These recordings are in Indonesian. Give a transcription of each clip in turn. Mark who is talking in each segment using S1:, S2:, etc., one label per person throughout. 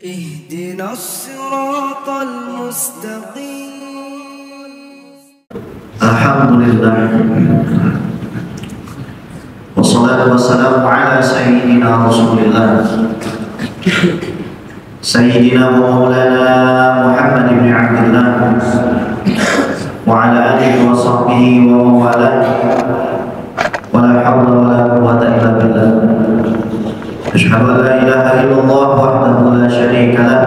S1: اهدنا الصراط المستقيم.
S2: Alhamdulillah, wassalatu wassalamu ala sayyidina Rasulillah, sayyidina wa maulana Muhammad ibn Abdullah wa ala alihi wa sahbihi wa mawalah, wa la hawla wa la quwwata illa billah. Asyhadu an la ilaha illallah wahdahu la syarika lah,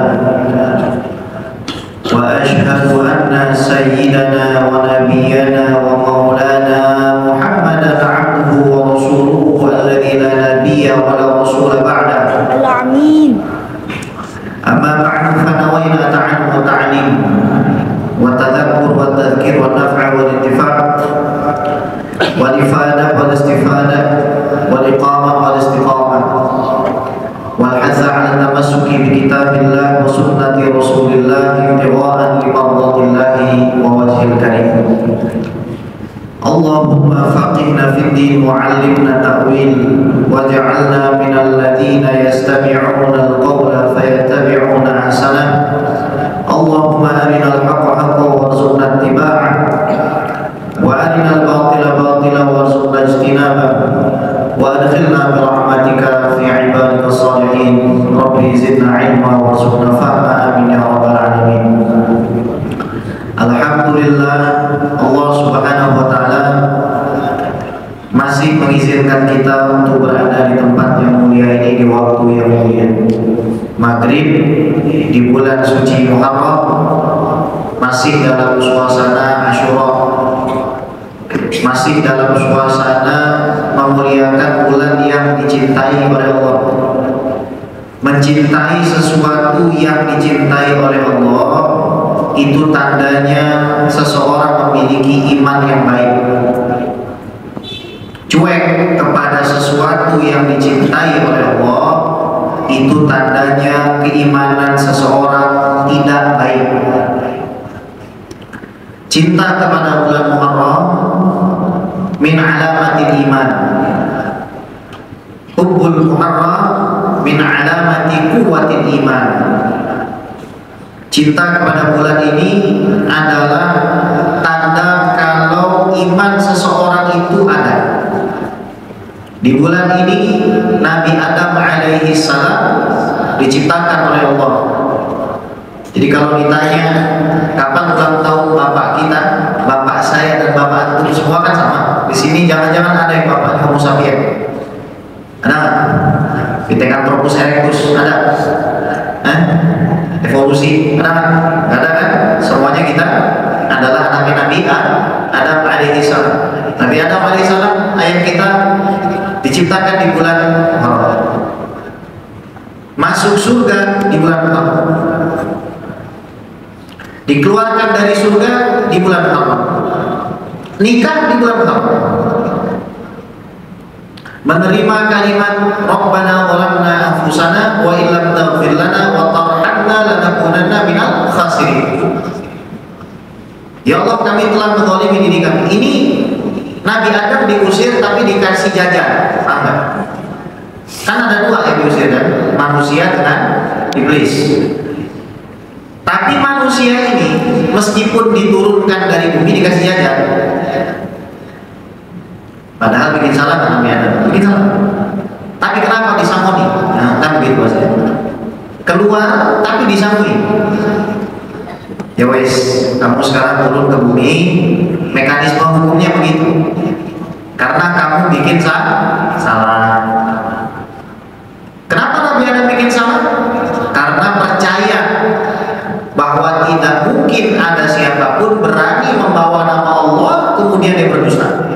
S2: wa asyhadu anna sayyidana wa nabiyyana wa maulana Muhammadan abduhu wa rasuluhu alladzi la nabiyya wa la rasula ba'da.
S3: Amin.
S2: Amma ba'du, fa nawayna ta'allum wa ta'lim wa tadhakkur wa tadhkir wa naf'a wa intifa' wa ifadah wa istifadah wa iqamah wa istiqamah wal hadza 'ala tamassuki bi kitabillah wa sunnati rasulillah ibtigha'an li mardatillahi wa wajhil karim. Allahumma faqihna fid din wa 'allimna ta'wil waj'alna minal ladzina yastami'una al-qawla fayattabi'una ahsanah. Allahumma arinal haqqa haqqan warzuqna ittiba'ah wa arinal batila batilan warzuqna ijtinabah wa adkhilna bi rahmatika fi ibadika shalihin. Rabbi zidna ilma warzuqna fahma, amin ya rabbal alamin. Alhamdulillah, Allah subhanahu wa ta'ala masih mengizinkan kita untuk berada di tempat yang mulia ini di waktu yang mulia maghrib di bulan suci Muharram, masih dalam suasana Asyura, masih dalam suasana memuliakan bulan yang dicintai oleh Allah. Mencintai sesuatu yang dicintai oleh Allah itu tandanya seseorang memiliki iman yang baik. Cuek kepada sesuatu yang dicintai oleh Allah itu tandanya keimanan seseorang tidak baik. Cinta kepada bulan Muharram min alamatil iman. Hubbul Muharram min alamati quwwatil iman. Cinta kepada bulan ini adalah tanda kalau iman seseorang itu ada. Di bulan ini Nabi Adam alaihi salam diciptakan oleh Allah. Jadi kalau ditanya kapan ulang tahun bapak kita, bapak saya dan bapak antum semua kan sama. Di sini jangan-jangan ada yang bapaknya Homo sapien. Ada nggak? Pithecanthropus erectus ada? Evolusi ada nggak? Nggak ada kan? Semuanya kita adalah anak Nabi Adam alaihi salam. Nabi Adam alaihi salam ayat kita diciptakan di bulan Muharram. Masuk surga di bulan Muharram. Dikeluarkan dari surga di bulan Muharram. Nikah di bulan Muharram. Menerima kalimat Rabbana zalamna anfusana wa illam taghfir lana wa tarhamna lanakunanna minal khasirin. Ya Allah, kami telah menzalimi diri kami. Ini Nabi Adam diusir tapi dikasih jajan. Enggak? Kan ada dua yang diusir kan? Manusia dengan iblis. Tapi manusia ini meskipun diturunkan dari bumi dikasih jajan, padahal bikin salah kan Nabi Adam? Bikin salah. Tapi kenapa disangoni? Nah, kan begitu maksudnya. Keluar tapi disangoni. Ya wes, kamu sekarang turun ke bumi, mekanisme hukumnya begitu. Karena kamu bikin salah. Kenapa Nabi Adam bikin salah? Karena percaya bahwa tidak mungkin ada siapapun berani membawa nama Allah kemudian dia berdusta.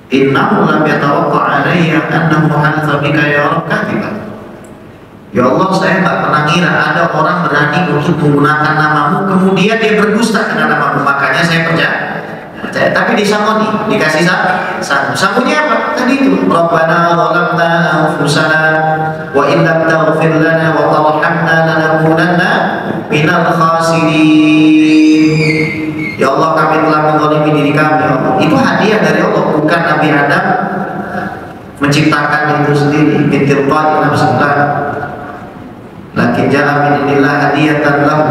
S2: Innahu lam yatawaqqa alayya annahu halatha bika ya Rabb katiba. Ya Allah, saya tak pernah ngira ada orang berani untuk menggunakan namamu kemudian dia berdusta dengan namamu. Makanya saya percaya. Tapi disangoni, dikasih sangunya apa? Tadi itu Rabbana zalamna anfusana wa illam taghfir lana wa tarhamna lanakunanna minal khasirin. Ya Allah, kami telah menzalimi diri kami. Itu hadiah dari Allah, bukan Nabi Adam menciptakan itu sendiri. ja'a min indillah hadiyatan lahu.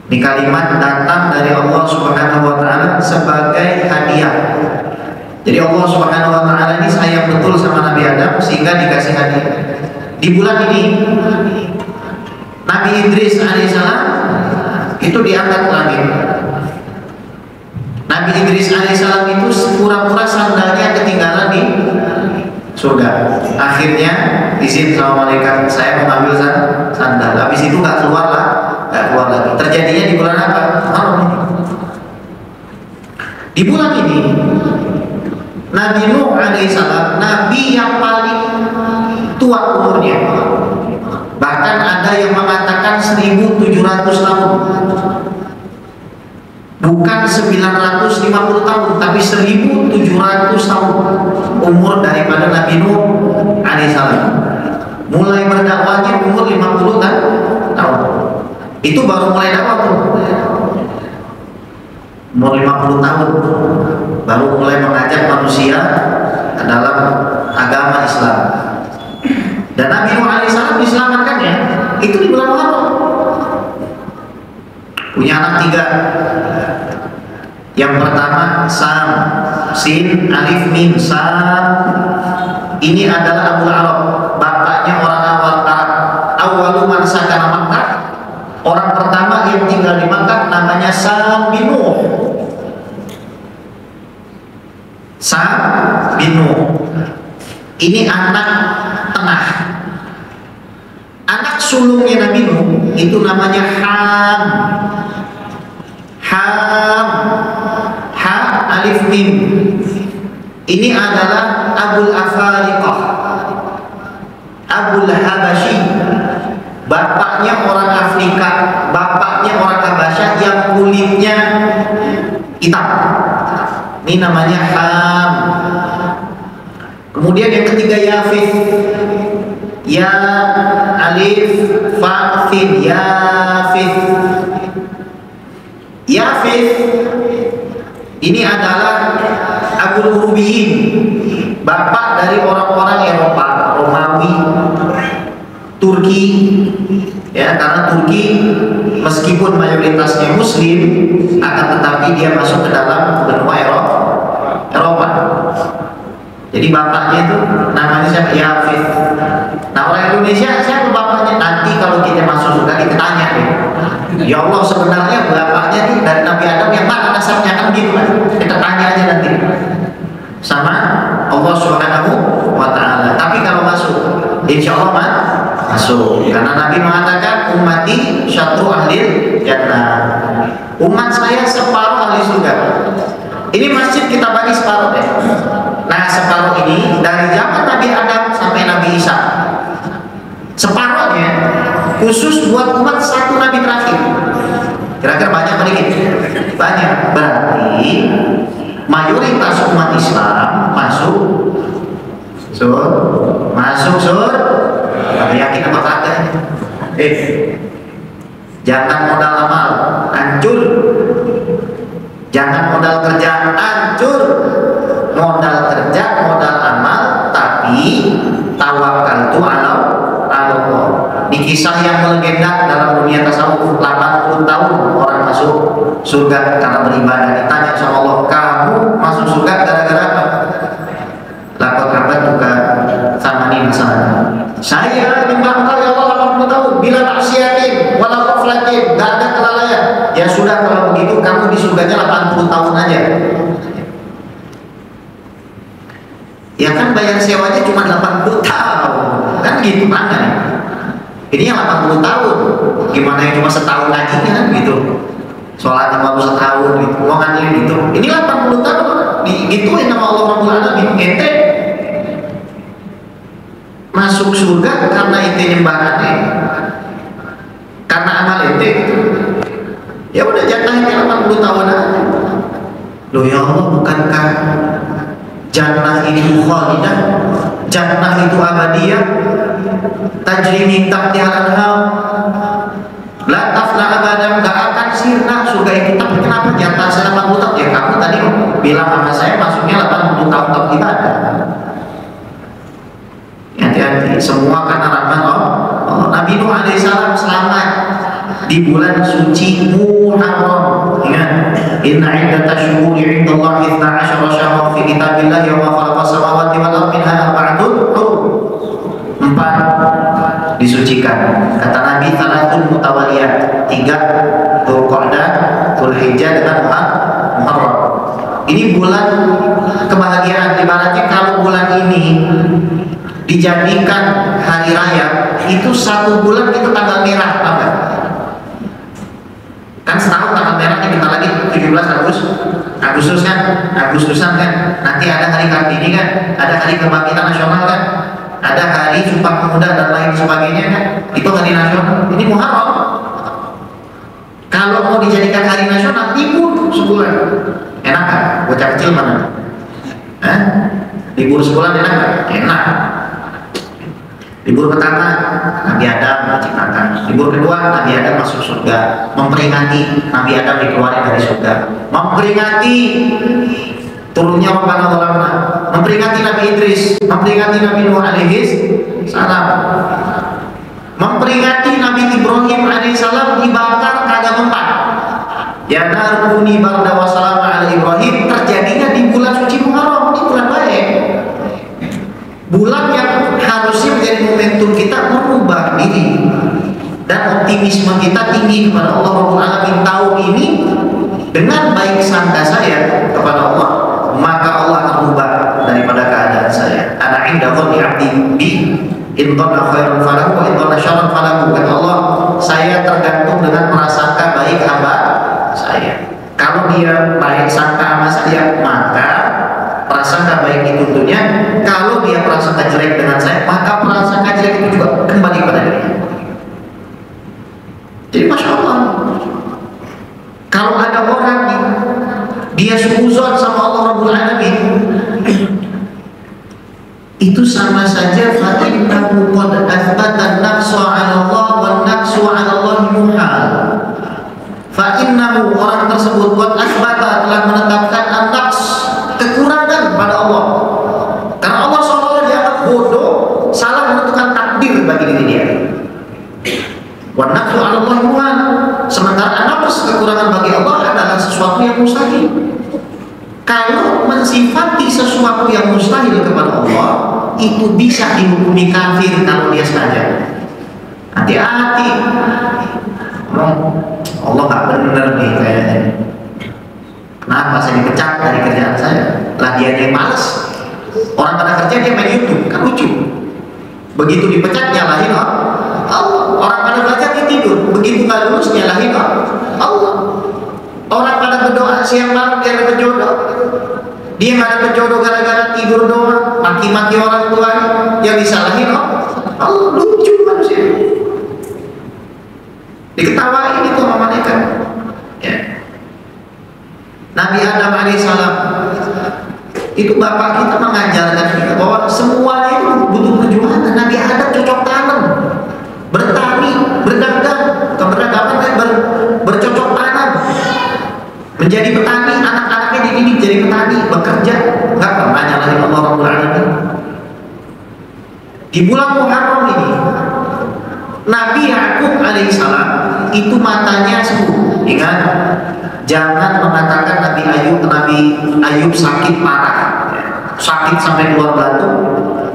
S2: Ini kalimat datang dari Allah Subhanahu wa taala sebagai hadiah. Jadi Allah Subhanahu wa taala ini sayang betul sama Nabi Adam sehingga dikasih hadiah. Di bulan ini Nabi Idris alaihissalam itu diangkat ke langit. Nabi Idris alaihissalam itu pura-pura sandalnya ketinggalan di surga. Akhirnya izin sama malaikat, saya mengambil sandal. Habis itu nggak keluar lagi. Terjadinya di bulan apa? Malam ini. Di bulan ini Nabi Nuh alaihissalam, Nabi yang paling tua umurnya. Bahkan ada yang mengatakan 1700 tahun. Bukan 950 tahun, tapi 1700 tahun umur daripada Nabi Nuh alaihissalam. Mulai berdakwahnya umur 50 tahun. Itu baru mulai dakwah tuh. Umur 50 tahun baru mulai mengajak manusia ke dalam agama Islam. Dan Nabi Nuh alaihissalam diselamatkannya itu di bulan Muharram. Punya anak 3. Yang pertama Sam, Sin, Alif, Mim, Sam. Ini adalah Abu Arab, bapaknya orang awal Arab. Awalu man sakana Makkah. Orang pertama yang tinggal di Makkah namanya Sam bin Nuh. Sam bin Nuh. Ini anak tengah. Anak sulungnya Nabi Nuh itu namanya Ham. Ham, Ha, Alif, Mim. Ini adalah Abul Afariqah, Abul Habashi. Bapaknya orang Afrika, bapaknya orang Habasyah yang kulitnya hitam. Ini namanya Ham. Kemudian yang ketiga Yafith. Ya, Alif, Fa, Fin, Yafith. Yafith ini adalah Abul Urubiyin, bapak dari orang-orang Eropa, Romawi, Turki, ya, karena Turki meskipun mayoritasnya Muslim, akan tetapi dia masuk ke dalam benua Eropa. Jadi bapaknya itu namanya siapa? Yafith. Nah, orang Indonesia siapa bapaknya? Nanti kalau kita masuk surga kita tanya deh. Ya Allah, sebenarnya bapaknya nih dari Nabi Adam yang mana nasabnya, kan gitu kan? Kita tanya aja nanti sama Allah Subhanahu wa taala. Tapi kalau masuk, insya Allah masuk. Karena Nabi mengatakan ummati syatru ahlil jannah. Umat saya separuh ahli surga. Ini masjid kita bagi separuh deh. Nah, separuh ini dari zaman Nabi Adam sampai Nabi Isa. Separuhnya khusus buat umat satu Nabi terakhir. Kira-kira banyak apa dikit? Banyak. Berarti mayoritas umat Islam masuk surga. Yakin apa kagak? Jangan modal amal, hancur. Jangan modal kerja, hancur. Modal kerja, modal amal, tapi tawakal itu Allah. Di kisah yang melegenda dalam dunia tasawuf, 80 tahun orang masuk surga karena beribadah. Ditanya sama Allah, kamu masuk surga gara-gara apa? Lakot abad juga sama nih masalah. Saya nyembah engkau ya Allah 80 tahun bila maksiatin wala qaflatin, gak ada kelalaian. Ya sudah, kalau begitu kamu di surganya 80 tahun aja. Ya kan bayar sewanya cuma 80 tahun. Kan gitu mana nih? Ini yang 80 tahun. Gimana yang cuma setahun lagi kan gitu. Sholatnya baru setahun gitu. Mau ngandelin gitu. Ini 80 tahun digituin sama Allah Rabbul Alamin. Ente masuk surga karena ente nyembah aneh, karena amal ente gitu. Ya udah, jatahnya 80 tahun aja. Loh ya Allah, bukankah jannah itu khalidah, jannah itu abadiyah, tajri min tahtiha al-anhar, la tafna abadan, gak akan sirna surga itu. Tapi kenapa jatah saya 80 tahun? Ya kamu tadi bilang sama saya masuknya 80 tahun untuk ibadah. Hati-hati, semua karena rahmat Allah. Nabi Nuh alaihissalam selamat di bulan suci Muharram. Ingat, inna iddatash syuhuri 'indallahi 12 syahran fi kitabillah yawma khalaqas samawati wal ardi minha arba'atun hurum. 4 disucikan. Kata Nabi salatun mutawaliyat, 3 Dzulqa'dah, Dzulhijjah dengan Muharram. Ini bulan kebahagiaan. Ibaratnya kalau bulan ini dijadikan hari raya, itu 1 bulan itu tanggal merah, apa? Kan setahun tanggal merahnya bentar lagi 17 Agustusan kan. Nanti ada hari Kartini kan, ada hari kebangkitan nasional kan, ada hari Sumpah Pemuda dan lain sebagainya kan. Itu hari nasional. Ini Muharram. Kalau mau dijadikan hari nasional, libur sebulan. Enak kan? Bocah kecil mana? Libur sebulan enak kan? Enak. Libur pertama Nabi Adam diciptakan, libur kedua Nabi Adam masuk surga, memperingati Nabi Adam dikeluarkan dari surga, memperingati turunnya Rabbana Zalamna, memperingati Nabi Idris, memperingati Nabi Nuh alaihis salam, memperingati Nabi Ibrahim alaihis salam dibakar kagak mempan. Ya narkuni barda wa salam ala Ibrahim, terjadinya di bulan suci Muharram, di bulan baik. Bulan yang harusnya menjadi momentum kita merubah diri dan optimisme kita tinggi kepada Allah Rabbul Alamin. Tahun ini dengan baik sangka saya kepada Allah, maka Allah akan ubah daripada keadaan saya. Ana inda dhanni 'abdi bi, in dhanna khairan falahu wa in dhanna syarran falahu. Kata Allah, saya tergantung dengan prasangka baik hamba saya. Kalau dia baik sangka sama saya, maka prasangka baik itu tentunya. Kalau dia prasangka jelek dengan saya, maka prasangka jelek itu juga kembali pada dirinya. Jadi Masya Allah, kalau ada orang dia suuzon sama Allah Rabbul Alamin, itu sama saja fa'innahu qad athbata an-naqsa 'ala Allah wan naqsu 'ala Allah muhal. Fa'innahu, orang tersebut qad athbata, telah menetapkan an-naqs, kekurangan pada Allah. Karena Allah seolah-olah dianggap bodoh, salah menentukan takdir bagi diri dia. Wa naqsu 'ala Allah muhal. Sementara naqs, kekurangan bagi Allah adalah sesuatu yang mustahil. Kalau mensifati sesuatu yang mustahil kepada Allah, itu bisa dihukumi kafir kalau dia sengaja. Hati-hati. Allah gak bener nih kayaknya. Kenapa saya dipecat dari kerjaan saya? Lah dia yang malas. Orang pada kerja dia main YouTube, kan lucu. Begitu dipecat nyalahin Allah. Orang pada kerja dia tidur, begitu gak lulus nyalahin Allah. Orang pada berdoa siang malam dia dapat jodoh. Dia nggak dapat jodoh gara-gara tidur doang, maki-maki orang tua, yang disalahin Allah. Lucu manusia. Diketawain itu sama malaikat. Ya. Nabi Adam alaihissalam itu bapak kita mengajarkan kita bahwa semuanya itu butuh perjuangan. Nabi Adam cocok tanam, bertani, berdagang, keberagaman bercocok tanam, menjadi petani, anak-anaknya dididik jadi petani, bekerja, nggak pernah nyalahin Allah Rabbul Alamin. Di bulan Muharram ini, Nabi Yakub alaihissalam itu matanya sembuh. Ingat, jangan mengatakan Nabi Ayub sakit parah, sakit sampai keluar batu.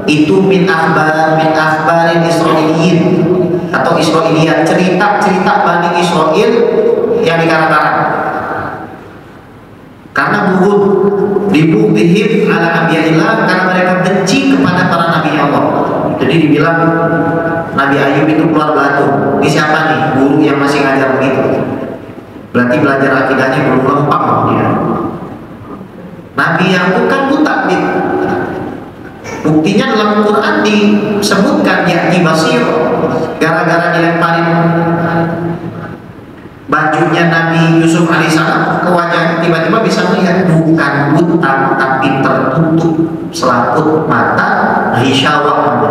S2: Itu min akhbarin Israiliyin atau Israiliyat, cerita Bani Israel yang dikarang-karang. Karena buhud dibughdihim ala anbiya'illah, karena mereka benci kepada para nabi Allah. Jadi dibilang Nabi Ayub itu keluar batu. Ini siapa nih? Guru yang masih ngajar begitu. Berarti belajar akidahnya belum lengkap dia. Nabi Yakub kan buta nih. Buktinya dalam Quran disebutkan yakni basir, gara-gara dilemparin bajunya Nabi Yusuf alaihissalam ke wajahnya, tiba-tiba bisa melihat, bukan buta tapi tertutup selaput mata, ghisyawah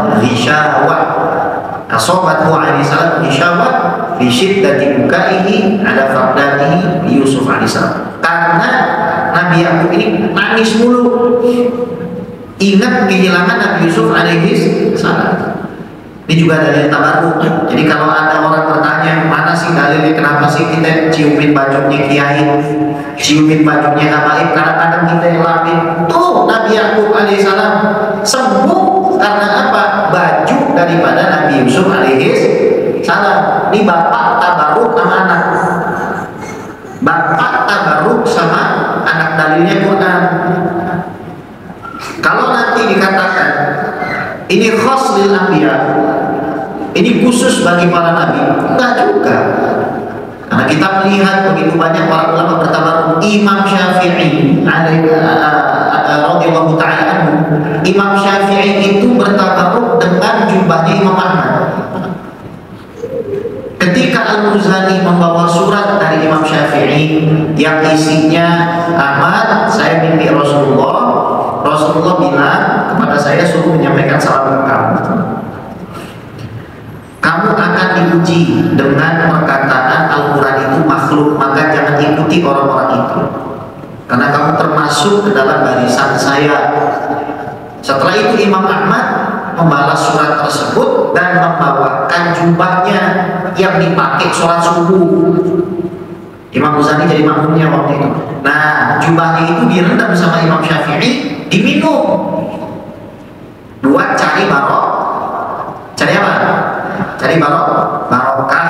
S2: asobathu alaihissalam ghisyawah fi syiddati bukaihi ala faqdanihi Yusuf alaihissalam. Karena Nabi Yakub ini nangis mulu, ingat kehilangan Nabi Yusuf alaihissalam. Ini juga dalil tabarruk. Jadi kalau ada orang bertanya, mana sih dalilnya, kenapa sih kita ciumin bajunya kiai, ciumin bajunya habaib, kadang-kadang kita yang lapin. Tuh Nabi Yakub alaihissalam sembuh karena apa? Baju daripada Nabi Yusuf alaihissalam. Ini bapak tabarruk sama anak. Bapak tabarruk sama anak, dalilnya Quran. Kalau nanti dikatakan ini khas lil anbiya, ini khusus bagi para nabi, enggak juga. Karena kita melihat begitu banyak para ulama bertabarruk. Imam Syafi'i radhiyallahu ta'ala anhu, Imam Syafi'i itu bertabarruk dengan jubahnya Imam Ahmad. Ketika Al-Muzani membawa surat dari Imam Syafi'i yang isinya, Ahmad, saya mimpi Rasulullah bilang kepada saya suruh menyampaikan salam kamu. Kamu akan diuji dengan perkataan Al-Quran itu makhluk, maka jangan ikuti orang-orang itu, karena kamu termasuk ke dalam barisan saya. Setelah itu Imam Ahmad membalas surat tersebut dan membawakan jubahnya yang dipakai sholat subuh. Imam Muzani jadi makmumnya waktu itu. Nah, jubahnya itu direndam sama Imam Syafi'i, diminum buat cari barok. Cari apa? Cari barokah.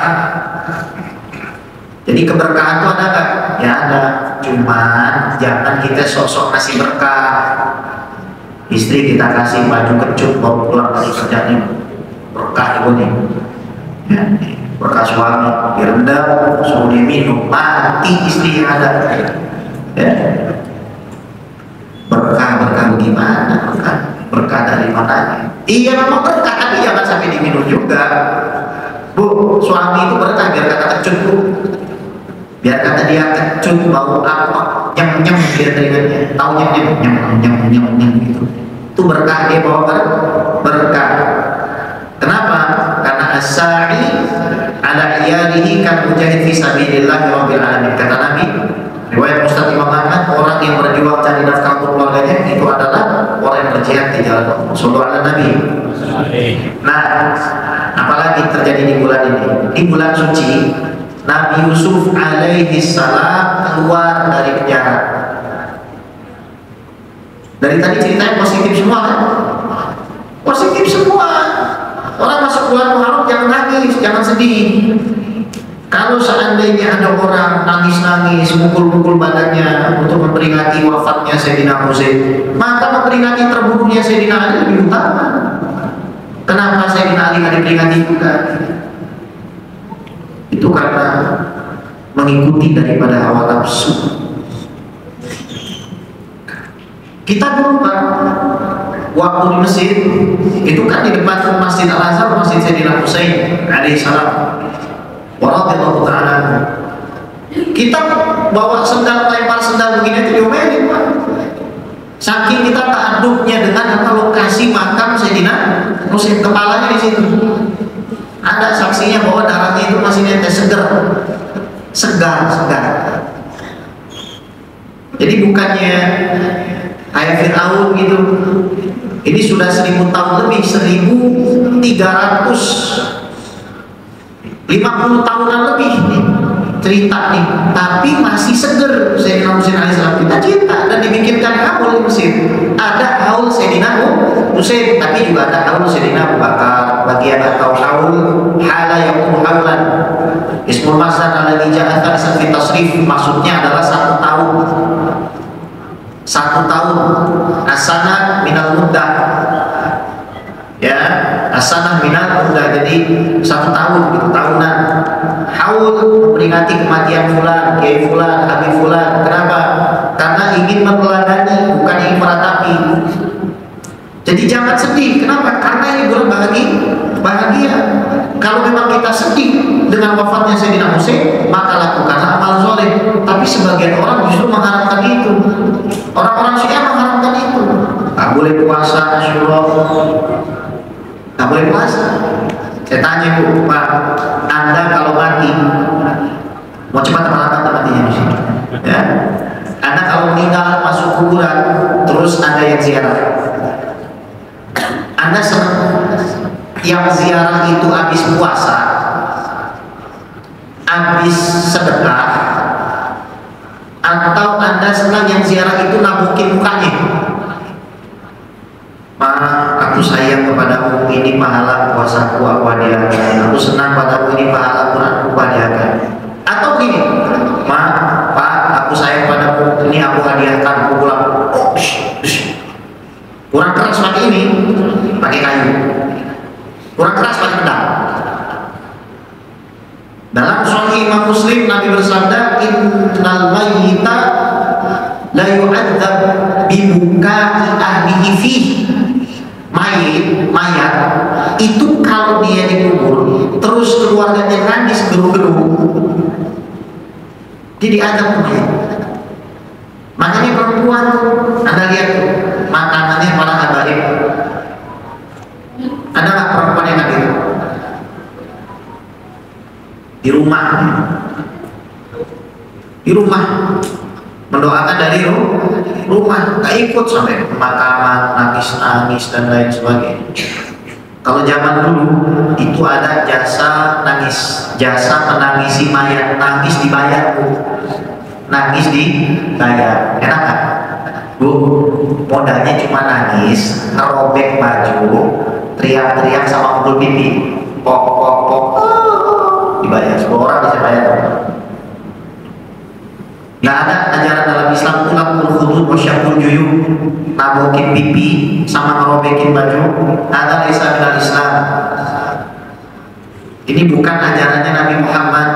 S2: Jadi keberkahan itu ada kan? Ya ada. Cuman jangan kita sok-sok kasih berkah. Istri kita kasih baju kecut baru pulang dari kerja nih, berkah itu nih. Ya, berkah suami direndam, suruh dia minum, mati istri yang ada. Ya. Berkah bagaimana? Berkah dari mana? Iya memang berkah, tapi jangan sampai diminum juga. Bu, suami itu berkah biar kata kecut bu, biar kata dia kecut bau apa, nyem dia teringatnya, tahu nyem gitu. Itu berkah, dia bawa berkah. Kenapa? Karena as-sa'i ala iyalihi kan mujahid fi sabilillah rabbil alamin. Kata Nabi, riwayat Ustaz Imam Ahmad, orang yang berjuang cari nafkah untuk keluarganya itu adalah orang yang berjihad di jalan Allah. Sallallahu alaihi Nabi. Nah, apalagi terjadi di bulan ini? Di bulan suci, Nabi Yusuf alaihi salam keluar dari penjara. Dari tadi ceritanya positif semua kan? Positif semua. Orang masuk bulan Muharram jangan nangis, jangan sedih. Kalau seandainya ada orang nangis-nangis, mukul-mukul badannya untuk memperingati wafatnya Sayyidina Husain, maka memperingati terbunuhnya Sayyidina Ali lebih utama. Kenapa Sayyidina Ali nggak diperingati juga? Itu karena mengikuti daripada hawa nafsu. Kita dulu Pak, waktu di Mesir, itu kan di depan Masjid Al-Azhar, Masjid Sayyidina Husain alaihissalam. Waradhiyallahu ta'ala. Kita bawa sendal, lempar sendal begini itu diomelin Pak. Saking kita ta'adubnya dengan apa lokasi makam Sayyidina Husain, kepalanya di situ. Ada saksinya bahwa darahnya itu masih netes, segar. Jadi bukannya kayak Fir'aun gitu. Ini sudah 1000 tahun lebih, 1350 tahunan lebih nih cerita nih, tapi masih seger. Sayyidina Husain alaihissalam kita cinta dan dibikinkan haul di Mesir. Ada haul Sayyidina Husain, tapi juga ada haul Sayyidina Abu Bakar. Bagian atau haul hala yakum haulan. Ismul masdar alladhi ja'a thalitsan fi tasrif, maksudnya adalah 1 tahun. 1 tahun. As-sanah minal muddah. Ya, as-sanah minal muddah, jadi 1 tahun gitu, tahunan. Haul memperingati kematian fulan, kiai fulan, habib fulan. Kenapa? Karena ingin meneladani, bukan ingin meratapi. Jadi jangan sedih. Kenapa? Karena ini bulan bahagia. Kalau memang kita sedih dengan wafatnya Sayyidina Husain, maka lakukanlah amal soleh. Tapi sebagian orang justru mengharapkan itu. Orang-orang Syiah mengharapkan itu. Tak boleh puasa Asyura, tak boleh puasa. Saya tanya Bu, Pak, Anda kalau mati mau cepat atau matinya di sini? Ya, Anda kalau meninggal masuk kuburan, terus Anda yang ziarah, Anda senang? yang ziarah itu habis puasa, habis sedekah, atau Anda senang yang ziarah itu nabukin mukanya? Ma, aku sayang kepadamu, ini pahala puasaku aku hadiahkan. Aku senang padamu, ini pahala Quran aku hadiahkan. Atau gini, ma, Pak, aku sayang padamu, ini aku hadiahkan, aku pulang. Oh, kurang keras pakai ini, pakai kayu. Kurang keras pakai pedang. Dalam Sahih Imam Muslim, Nabi bersabda, innal mayyita la yu'adzab bibukai ahlihi fihi. Mayat itu kalau dia dikubur terus keluarganya nangis geru-geru, jadi ada mayat. Makanya perempuan Anda lihat makanannya para habaib. Ada nggak perempuan yang hadir di rumah mendoakan dari rumah, nggak ikut sampai pemakaman, nangis dan lain sebagainya. Kalau zaman dulu itu ada jasa nangis, jasa menangisi mayat, nangis dibayar Bu, nangis dibayar. Enak kan Bu? Modalnya cuma nangis, ngerobek baju, teriak-teriak sama pukul pipi, pok pok pok, dibayar. 10 orang bisa bayar. Nggak ada ajaran dalam Islam tulakul khudud wasyakul juyub, nabokin pipi sama ngerobekin baju. Ada Islam dalam Islam. Ini bukan ajarannya Nabi Muhammad.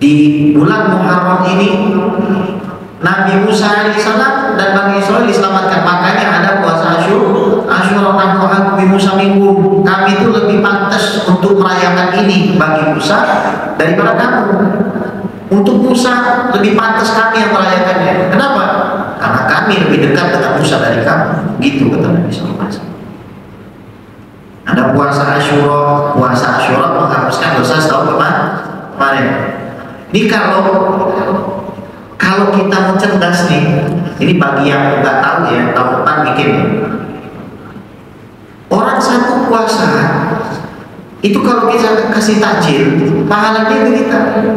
S2: Di bulan Muharram ini Nabi Musa alaihissalam dan Bani Israil diselamatkan. Makanya ada puasa Asyura nahnu bi Musa minkum. Kami itu lebih pantas untuk merayakan ini bagi Musa daripada kamu. Untuk Musa lebih pantas kami yang merayakannya. Kenapa? Karena kami lebih dekat dengan Musa dari kamu. Gitu kata Nabi SAW. Ada puasa Asyura menghapuskan dosa setahun kemarin. Ini kalau kita mau cerdas nih, ini bagi yang nggak tahu ya, tahun depan bikin. Orang satu puasa itu kalau kita kasih takjil, pahalanya itu kita.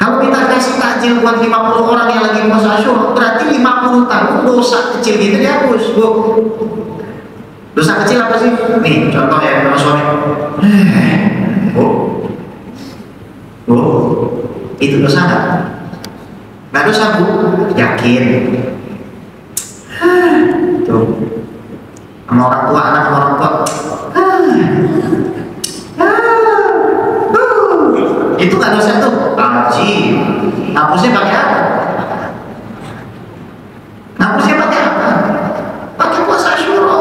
S2: Kalau kita kasih takjil buat 50 orang yang lagi puasa Asyura, berarti 50 tahun dosa kecil kita dihapus, Bu. Dosa kecil apa sih? Nih, contoh ya, sama suami. Bu, itu dosa nggak? Nggak dosa, Bu. Yakin? Tuh. Sama orang tua, anak sama orang tua. Itu nggak dosa tuh. Ajib. Hapusnya pakai apa? Hapusnya pakai apa? Pakai puasa Asyura.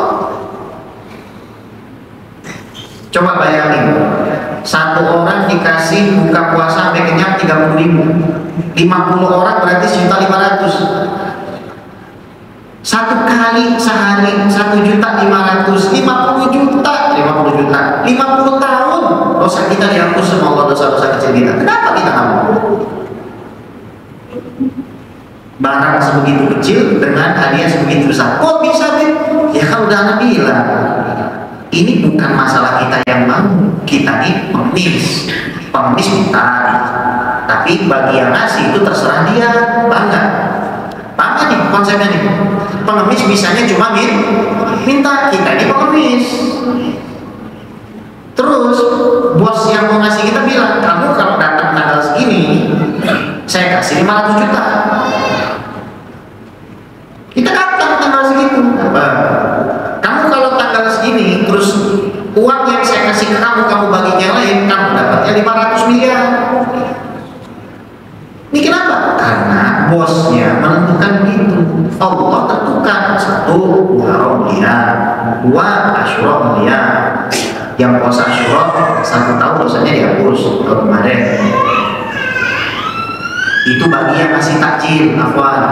S2: Coba bayangin, satu orang dikasih buka puasa sampai kenyang 30.000, 50 orang berarti 1.500.000. Satu kali sehari 1.500.000, 50 juta, 50 tahun dosa kita dihapus sama Allah, dosa-dosa kecil kita. Kenapa kita nggak mau? Barang sebegitu kecil dengan hadiah sebegitu besar. Kok bisa deh? Ya kan udah Nabi bilang, ini bukan masalah kita yang mau, kita ini pengemis minta, tapi bagi yang ngasih itu terserah dia, bangga. Bangga nih konsepnya nih. Pengemis bisanya cuma minta, kita ini pengemis. Terus bos yang mau ngasih kita bilang, kamu kalau datang tanggal segini, saya kasih 500 juta. Kita datang tanggal segitu. Kamu kalau tanggal segini, terus uang yang saya kasih ke kamu, kamu bagi yang lain, kamu dapatnya 500 miliar. Ini kenapa? Karena bosnya menentukan begitu. Allah tentukan, 1 Muharram dia, 2 Asyura dia. Yang puasa Asyura 1 tahun dosanya dihapus kalau kemarin. Itu bagi yang masih takjil, afwan.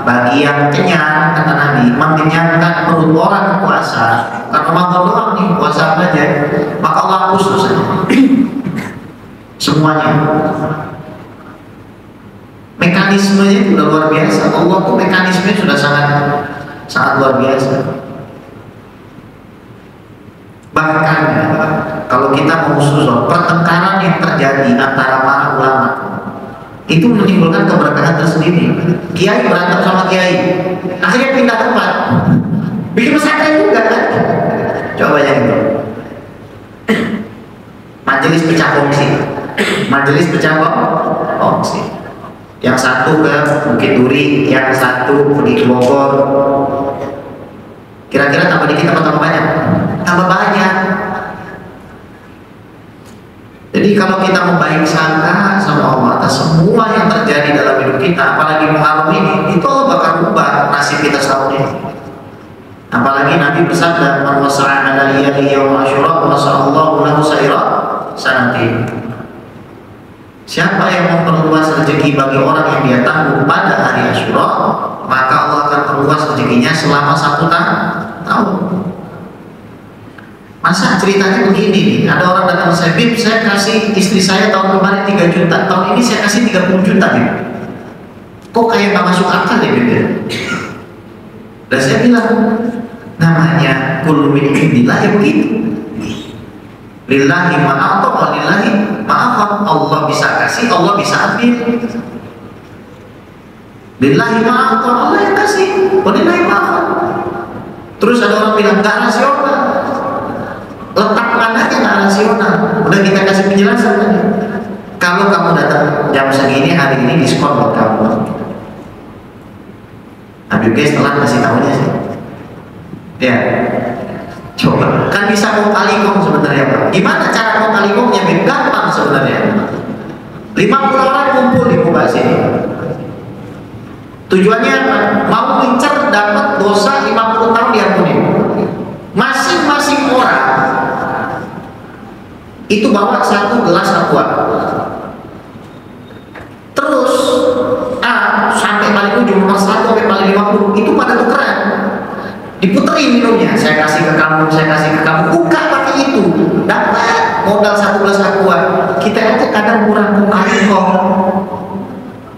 S2: Bagi yang kenyang, kata Nabi, mengenyangkan perut orang puasa. Karena Ramadan doang nih, puasa apa aja, maka Allah hapus dosanya. Semuanya. Mekanismenya itu udah luar biasa. Allah tuh mekanismenya sudah sangat luar biasa. Bahkan kalau kita mau khusus pertengkaran yang terjadi antara para ulama itu menimbulkan keberkahan tersendiri. Kiai berantem sama kiai, akhirnya pindah tempat, bikin pesantren juga kan? Coba yang itu. Majelis pecah kongsi, majelis pecah kongsi. Yang satu ke Bukit Duri, yang satu pergi ke Bogor. Kira-kira tambah dikit apa tambah banyak? Tambah banyak. Jadi kalau kita membaik sangka sama Allah atas semua yang terjadi dalam hidup kita, apalagi Muharram ini, itu Allah bakal ubah nasib kita setahun ini. Apalagi Nabi bersabda, "Man wasa'a 'ala iyalihi yaum Asyura, wasa'allahu lahu sa'ira sanati." Siapa yang memperluas rezeki bagi orang yang dia tangguh pada hari Asyura, maka Allah akan perluas rezekinya selama 1 tahun. Masa ceritanya begini nih, ada orang datang ke saya, "Bib, saya kasih istri saya tahun kemarin 3 juta, tahun ini saya kasih 30 juta Bib. Kok kayak gak masuk akal ya Bib?" Dan saya bilang, namanya kullu min indillah ya begitu. Lillahi ma'ata wa lillahi ma'akhad. Allah bisa kasih, Allah bisa ambil. Lillahi ma'ata, Allah yang kasih, wa lillahi ma'akhad. Terus ada orang bilang gak rasional. Letak mananya gak rasional. Udah kita kasih penjelasan tadi. Kalau kamu datang jam segini hari ini diskon buat kamu. Habib guys telat kasih tahunya sih. Ya, coba kan bisa kong kali kong sebenarnya Pak. Gimana cara kong kali kongnya? Gampang sebenarnya. 50 orang kumpul di muka sini. Tujuannya apa? Mau ngincer dapat dosa 50 tahun diampuni. Masing-masing orang itu bawa 1 gelas aqua. Terus sampai paling ujung nomor 1 sampai paling 50 itu pada tukeran. Diputerin minumnya, saya kasih ke kamu, saya kasih ke kamu, buka pakai itu, dapat modal 1 gelas aqua. Kita aja kadang kurang kok,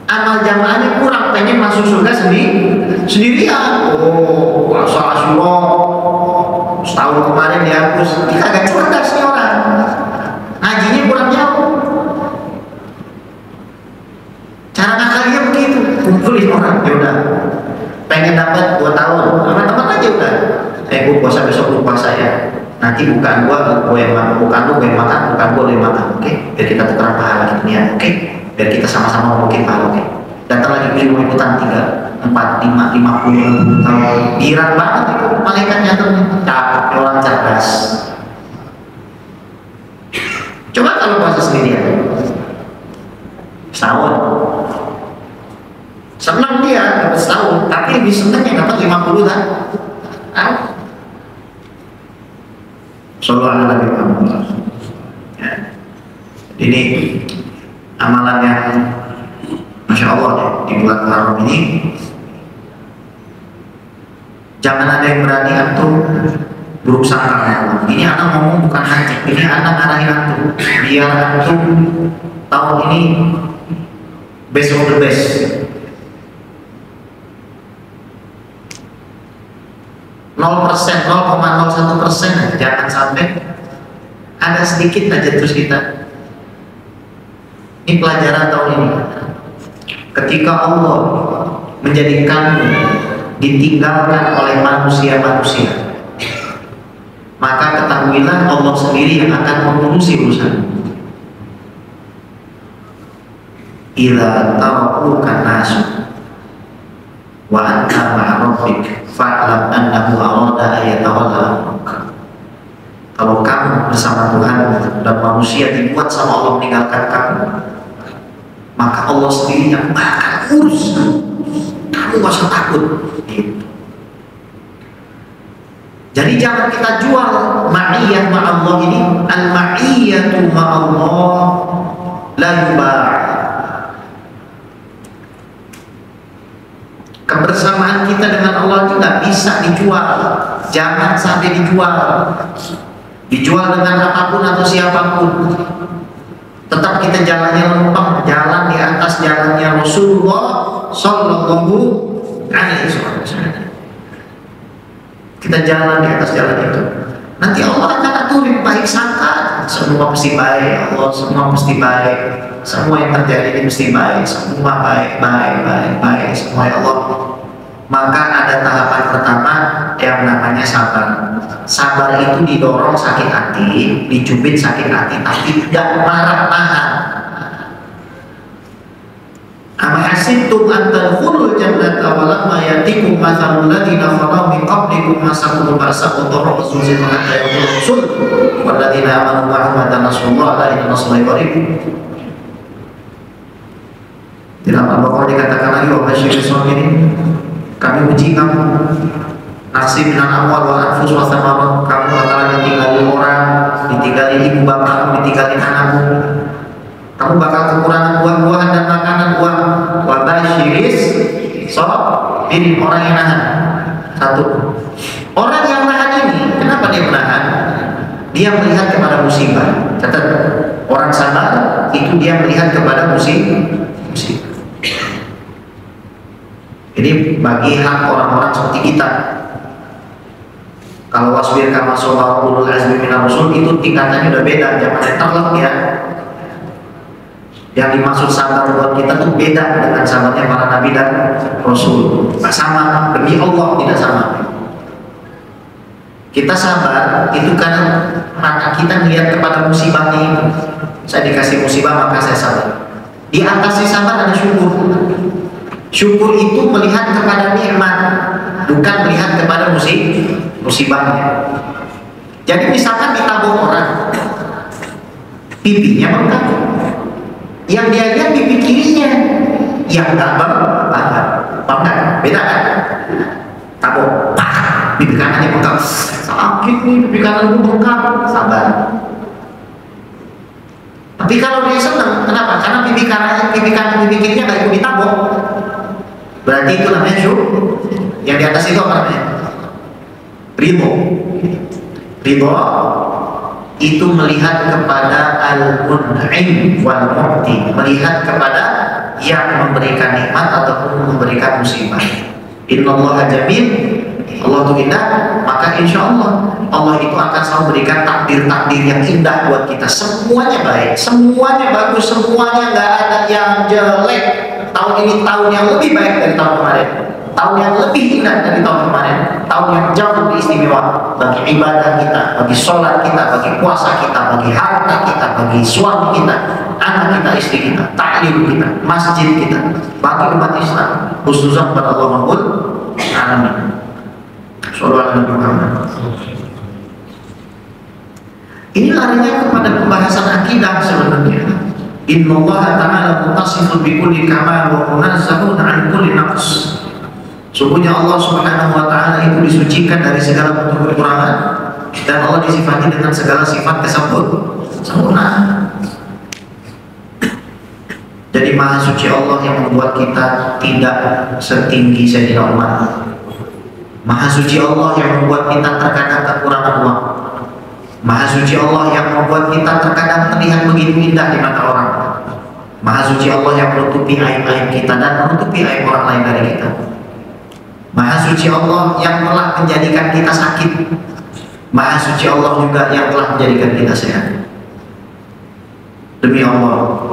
S2: amal jamaahnya kurang, pengen masuk surga sendirian. Oh, puasa Asyura setahun kemarin dihapus, kita agak cerdas nih orang, ngajinya kurang jauh. Cara ngakalnya begitu, kumpulin orang, yaudah. Pengen dapat 2 tahun, sama teman aja udah. Gue puasa besok, lu puasa ya. Nanti bukan gue yang makan, bukan lu gue yang makan, bukan gue yang makan, oke? Biar kita tukeran pahala gitu ya, oke? Biar kita sama-sama mungkin pahala, oke? Datang lagi mau ikutan 3, 4, 5, 50 tahun. Girang banget itu malaikat nyaturnya. Cakep, orang cerdas. Coba kalau puasa sendirian, setahun. Senang dia dapat setahun, tapi lebih senang yang dapat 50 kan? Sallallahu alaihi wasallam. Ini amalan yang Masya Allah ya, di bulan Muharram ini jangan ada yang berani antum buruk sangka. Ini anak ngomong bukan hajat, ini anak ngarahin antum biar antum tahun ini best of the best. %, 0,01%, jangan sampai ada sedikit aja terus kita. Ini pelajaran tahun ini. Ketika Allah menjadikanmu ditinggalkan oleh manusia-manusia, maka ketahuilah Allah sendiri yang akan mengurusi urusan. Idza tarakuka nasu wa anta ma'a rabbik fa'lam annahu arada ayatawalla amruk. Kalau kamu bersama Tuhan dan manusia dibuat sama Allah meninggalkan kamu, maka Allah sendiri yang akan urus. Kamu gak usah takut. Jadi jangan kita jual ma'iyah ma'allah ini. Al-ma'iyyatu ma'allah la yuba'. Kebersamaan kita dengan Allah itu nggak bisa dijual. Jangan sampai dijual. Dijual dengan apapun atau siapapun. Tetap kita jalannya lempeng, jalan di atas jalannya Rasulullah Sallallahu Alaihi Wasallam. kita jalan di atas jalan itu, nanti Allah akan aturin baik sangka, semua pasti baik ya Allah, semua pasti baik, semua yang terjadi ini mesti baik, semua baik semua ya Allah. Maka ada tahapan pertama yang namanya sabar. Sabar itu didorong sakit hati, dicubit sakit hati, tapi tidak marah-marah. Am hasibtum an tadkhulul jannata wa lamma yatikum mathalul ladzina khalu min qablikum masakum ba'sa wa dharra wa zulzilu hatta yaqula rasul wal ladzina amanu ma'ahu mata nasrullahi inna nasrallahi qarib. Dalam Al-Baqarah dikatakan lagi wa basyiril sabirin, kami uji kamu nasib minal amwal wal anfus wa thamarat, kamu bakalan ditinggalin orang, ditinggalin ibu bapakmu, ditinggalin anakmu, kamu bakal kekurangan buah-buahan dan makanan buah. Wa basyiris sabirin, orang yang nahan. Satu, orang yang nahan ini kenapa dia menahan? Dia melihat kepada musibah. Catat, orang sabar itu dia melihat kepada musibah. Ini bagi hak orang-orang seperti kita. Kalau wasbir kama sabara ulul azmi minar rusul itu tingkatannya udah beda, jangan terlek ya. Yang dimaksud sabar buat kita tuh beda dengan sabarnya para nabi dan rasul. Tidak sama, demi Allah tidak sama. Kita sabar itu karena mata kita melihat kepada musibahnya itu. Saya dikasih musibah maka saya sabar. Di atas si sabar ada syukur. Syukur itu melihat kepada nikmat, bukan melihat kepada musibahnya. Jadi misalkan ditabung orang, pipinya bengkak, yang dia lihat pipi kirinya, yang nggak bengkak, beda kan? Tabung, pipi kanannya bengkak, sakit nih pipi kanan gue bengkak, sabar. Tapi kalau dia senang, kenapa? Karena pipi kanan, pipi kirinya nggak ikut ditabung. Berarti itu namanya syukur. Yang di atas itu apa namanya? Ridho. Ridho itu melihat kepada al-mun'im wal mu'ti, melihat kepada yang memberikan nikmat ataupun memberikan musibah. Innallaha jamil, Allah itu indah, maka insya Allah Allah itu akan selalu berikan takdir-takdir yang indah buat kita. Semuanya baik, semuanya bagus, semuanya nggak ada yang jelek. Tahun ini tahun yang lebih baik dari tahun kemarin, tahun yang lebih indah dari tahun kemarin, tahun yang jauh lebih istimewa bagi ibadah kita, bagi sholat kita, bagi puasa kita, bagi harta kita, bagi suami kita, anak kita, istri kita, taklim kita, masjid kita, bagi umat Islam, khususnya kepada Allah Rabbul Alamin. Sallallahu alaihi wasallam. Ini larinya kepada pembahasan akidah sebenarnya. Innallaha ta'ala muttasifun bi kulli kamal wa munazzahun 'an kulli naqs. Sungguhnya Allah Subhanahu wa taala itu disucikan dari segala bentuk kekurangan dan Allah disifati dengan segala sifat sempurna. Jadi Maha Suci Allah yang membuat kita tidak setinggi Sayyidina Umar. Maha Suci Allah yang membuat kita terkadang kekurangan uang. Maha Suci Allah yang membuat kita terkadang terlihat begitu indah di mata orang. Maha Suci Allah yang menutupi aib-aib kita dan menutupi aib orang lain dari kita. Maha Suci Allah yang telah menjadikan kita sakit. Maha Suci Allah juga yang telah menjadikan kita sehat. Demi Allah,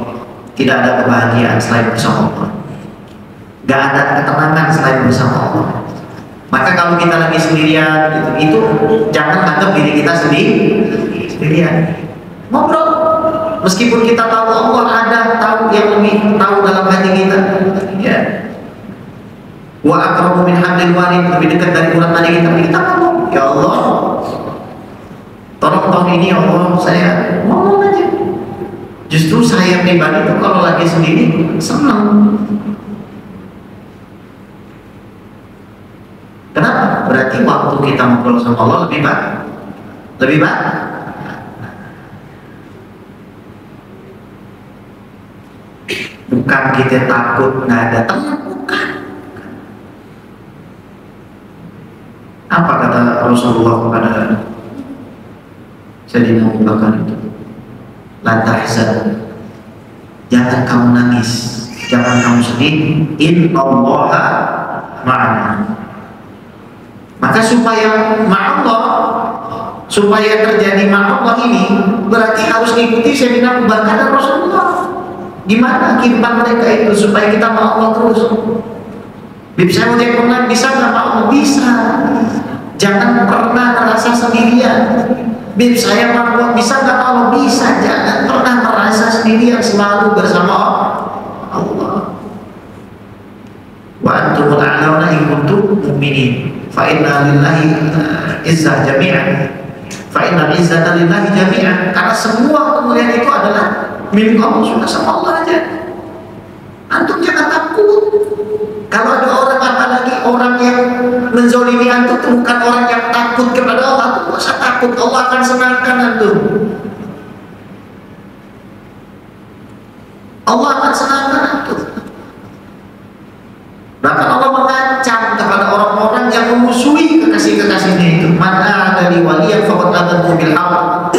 S2: tidak ada kebahagiaan selain bersama Allah. Gak ada ketenangan selain bersama Allah. Maka kalau kita lagi sendirian itu jangan anggap diri kita sendirian. Ngobrol, meskipun kita tahu Allah ada, tahu yang lebih tahu dalam hati kita. Ya. Wa aqrabu min hablil warid, lebih dekat dari urat nadi kita. Kita ngomong, ya Allah, tolong tahun ini ya Allah saya ngomong aja. Justru saya pribadi itu kalau lagi sendiri senang. Kenapa? Berarti waktu kita ngobrol sama Allah lebih baik. Bukan kita takut nggak ada teman, bukan. Apa kata Rasulullah kepada Sayyidina Abu Bakar itu? La tahzan, jangan kamu nangis, jangan kamu sedih. Innallaha ma'ana. Maka supaya ma'allah, supaya terjadi ma'allah ini berarti harus ikuti Sayyidina Abu Bakar dan Rasulullah. Gimana kehidupan mereka itu supaya kita ma'allah terus? Saya mau cek online, bisa nggak ma'allah? Bisa. Jangan pernah merasa sendirian. Bib, saya ma'allah, bisa nggak ma'allah? Bisa. Jangan pernah merasa sendirian, selalu bersama Allah. Wa antumul a'launa in kuntum mu'minin. Fa inna lillahi izzah jami'an. Fa inna izzata lillahi jami'an. Karena semua kemuliaan itu adalah milik Allah, sudah sama Allah aja. Antum jangan takut. Kalau ada orang, apalagi orang yang menzolimi antum, itu bukan orang yang takut kepada Allah. Antum masa takut, Allah akan senangkan antum. Allah akan senangkan antum. Bahkan Allah mengancam kepada orang-orang yang memusuhi kekasih-kekasihnya itu. Mana ada di waliyan faqad adantu bil haqq.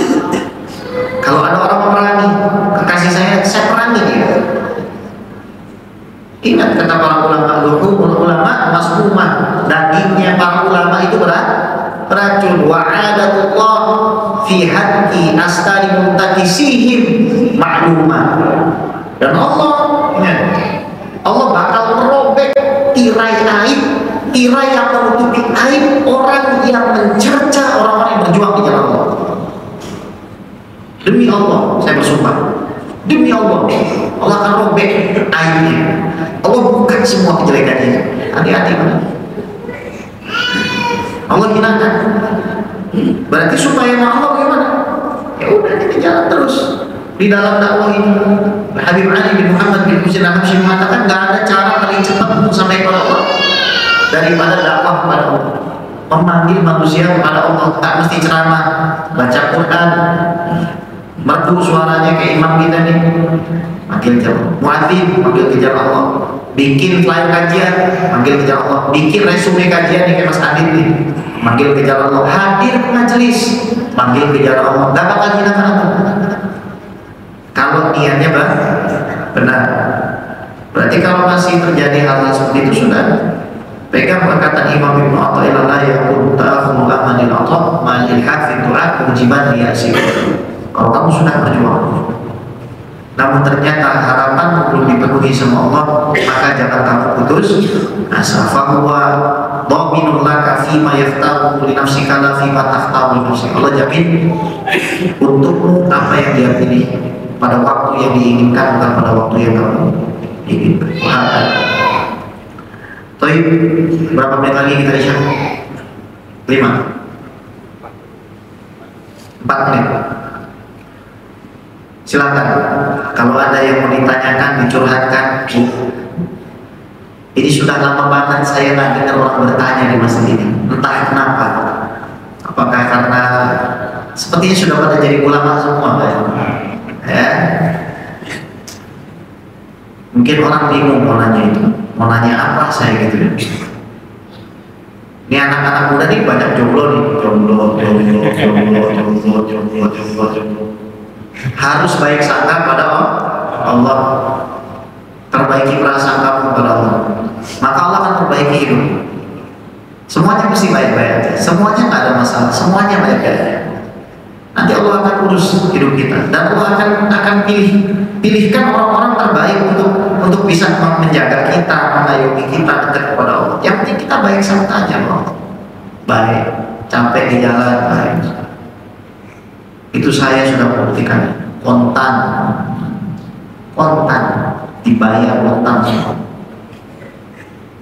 S2: Kalau ada orang memerangi kekasih saya perangi dia. Ingat kata para ulama, luhumul ulama masmumah, dagingnya para ulama itu beracun. Wa adatullah fi haqqi astari muntakisihim ma'lumah. Dan Allah, ingat, Allah bakal merobek tirai aib, tirai yang menutupi aib orang yang mencerca orang-orang yang berjuang di jalan Allah. Demi Allah, saya bersumpah, demi Allah, Allah akan robek aibnya. Allah bukan semua kejelekannya. Hati-hati, Allah hinakan. Berarti supaya Allah bagaimana? Ya udah, kita jalan terus di dalam dakwah ini. Habib Ali bin Muhammad bin Husain al-Habsyi mengatakan nggak ada cara paling cepat untuk sampai kepada Allah daripada dakwah kepada Allah. Memanggil manusia kepada Allah, tak mesti ceramah, baca Quran, merdu suaranya kayak imam kita nih, manggil kejar Allah. Muadzin, manggil kejar Allah. Bikin flyer kajian, manggil kejar Allah. Bikin resume kajian nih kayak Mas Adit nih, manggil kejar Allah. Hadir ke majelis, manggil kejar Allah. Gak bakal hinakan Allah kalau niatnya benar. Berarti kalau masih terjadi hal seperti itu, sudah pegang perkataan Imam Ibnu Athaillah, la yakun ta'khudhu amanil atha ma'al hafi du'a mujiban liyasi. Kalau kamu sudah berjuang namun ternyata harapan belum dipenuhi sama Allah, maka jangan kamu putus asa. Fahuwa dhaminul laka fima yaftahu li nafsika la fima tahtahu li nafsika. Allah jamin untukmu apa yang dia pilih pada waktu yang diinginkan, bukan pada waktu yang kamu inginkan. Baik, berapa menit lagi kita isya? 5 4 menit. Silakan, kalau ada yang mau ditanyakan, dicurhatkan. Ini sudah lama banget saya nggak dengar orang bertanya di masjid ini. Entah kenapa. Apakah karena sepertinya sudah pada jadi ulama semua, ya? Mungkin orang bingung mau nanya itu, mau nanya apa saya gitu ya. Ini anak-anak muda nih banyak jomblo nih, jomblo. Harus baik sangka pada Allah, perbaiki prasangka kepada Allah, maka Allah akan perbaiki hidup. Semuanya mesti baik-baik aja, semuanya nggak ada masalah, semuanya baik-baik. Nanti Allah akan urus hidup kita, dan Allah akan pilihkan orang-orang terbaik untuk bisa menjaga kita, mengayomi kita dekat kepada Allah. Yang penting kita baik sangka aja, Allah. Baik, capek di jalan, baik. Itu saya sudah buktikan, kontan dibayar kontan.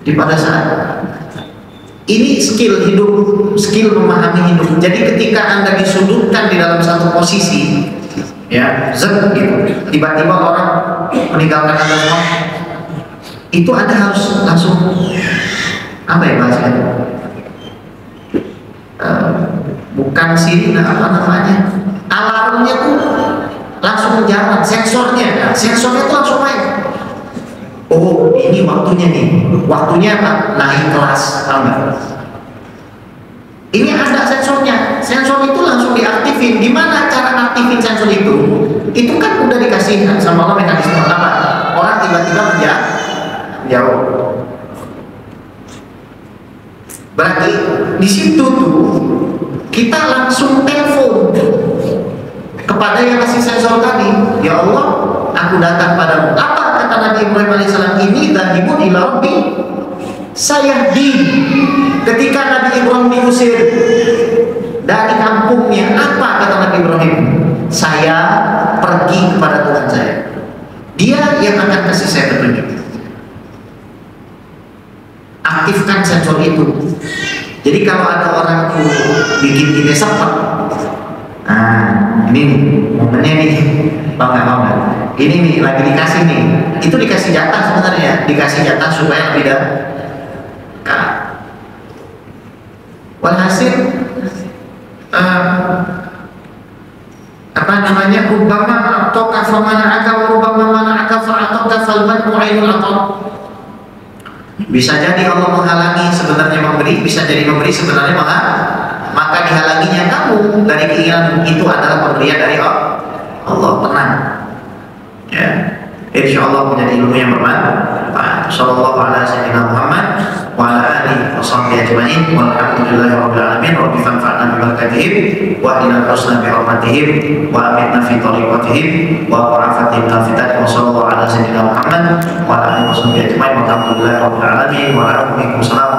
S2: Di pada saat ini skill hidup, skill memahami hidup. Jadi ketika Anda disudutkan di dalam satu posisi, ya, zek gitu, tiba-tiba orang meninggalkan Anda semua, itu Anda harus langsung apa ya bahasanya? Bukan sirine, apa namanya? Alarmnya tuh langsung jalan, sensornya tuh langsung main. Oh, ini waktunya nih, waktunya apa? Naik kelas, tahu nggak? Ini ada sensornya, sensor itu langsung diaktifin. Gimana cara aktifin sensor itu? Itu kan udah dikasih sama Allah mekanisme apa? Orang tiba-tiba menjauh. Berarti di situ tuh kita langsung telepon kepada yang kasih sensor tadi. Ya Allah, aku datang padamu. Apa kata Nabi Ibrahim alaihissalam ini? Dzahibun ila rabbi sayahdi. Ketika Nabi Ibrahim diusir dari kampungnya, apa kata Nabi Ibrahim? Saya pergi kepada Tuhan saya. Dia yang akan kasih saya petunjuk. Aktifkan sensor itu. Jadi kalau ada orang tuh bikin kita sepet, nah ini nih momennya nih, mau nggak? Ini nih lagi dikasih nih, itu dikasih jatah sebenarnya, dikasih jatah supaya tidak kalah. Walhasil apa namanya, rubama atoka famana aka wa rubama mana aka fa atoka falman mu'ainul atok. Bisa jadi Allah menghalangi sebenarnya memberi, bisa jadi memberi sebenarnya maka dihalanginya kamu dari keinginan itu adalah pemberian dari Allah. Tenang ya, insya Allah menjadi ilmu yang bermanfaat. Sallallahu ala sayyidina Muhammad wa ala alihi wa sahbihi ajma'in walhamdulillahi rabbil alamin. Rabbi fanfa'na bi barakatihim wa ila husna bi rahmatihim wa amitna fi tariqatihim wa wa'afatihim min al-fitan. Wa sallallahu ala sayyidina Muhammad wa ala alihi wa sahbihi ajma'in walhamdulillahi rabbil alamin. Wa alaikum assalam.